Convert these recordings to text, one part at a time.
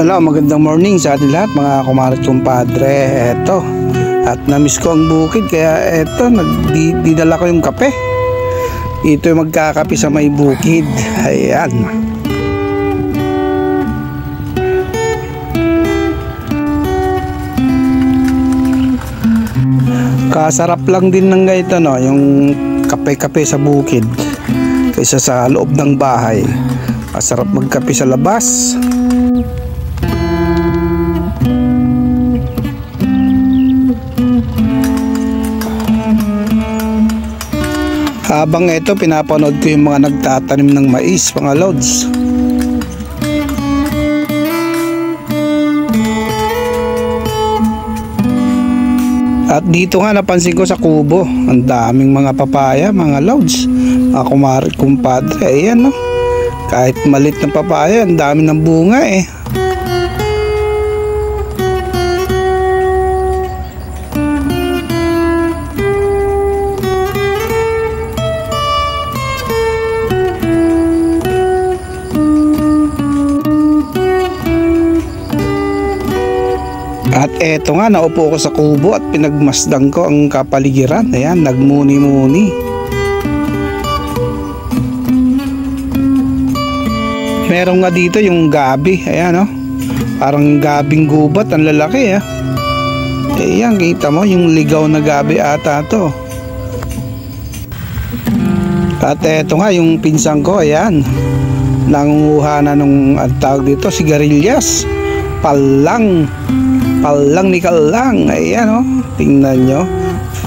Hello, magandang morning sa atin lahat mga kumarat kumpadre. Eto, at namiss ko ang bukid kaya eto, dinala ko yung kape. Ito yung magkakape sa may bukid. Ayan. Kasarap lang din ng ganito, no, yung kape-kape sa bukid kaysa sa loob ng bahay. Masarap magkape sa labas. Habang ito, pinapanood ko yung mga nagtatanim ng mais, mga lods. At dito nga napansin ko sa kubo, ang daming mga papaya, mga lods, mga kumarat kumpadre. Ayan, no? Kahit malit na papaya, ang dami ng bunga eh. At eto nga, naupo ko sa kubo at pinagmasdan ko ang kapaligiran. Ayan, nagmuni-muni. Meron nga dito yung gabi. Ayan, no? Parang gabing gubat, ang lalaki. Ayan, kita mo yung ligaw na gabi ata to. At eto nga, yung pinsang ko, ayan, nangunguha na nung tawag dito, sigarilyas. Palang ni Kalang. Ayan, oh, tingnan nyo,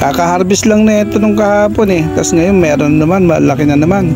kaka-harvest lang na ito nung kahapon eh. Tapos ngayon meron naman, malaki na naman.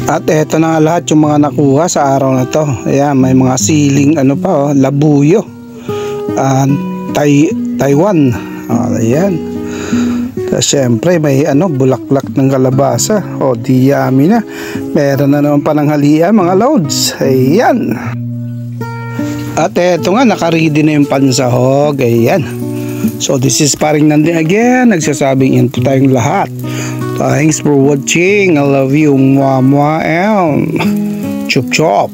At eto na nga lahat yung mga nakuha sa araw na to. Ayan, may mga siling ano pa, labuyo, Taiwan. Ayan. Tapos syempre may bulaklak ng kalabasa. Di yummy na. Meron na naman pananghalian, mga loads. Ayan. At eto nga, nakaready na yung pansahog. Ayan. So this is Paring Nandi again, nagsasabing yan po tayong lahat. Thanks for watching. I love you. Mwah mwah. Chop chop.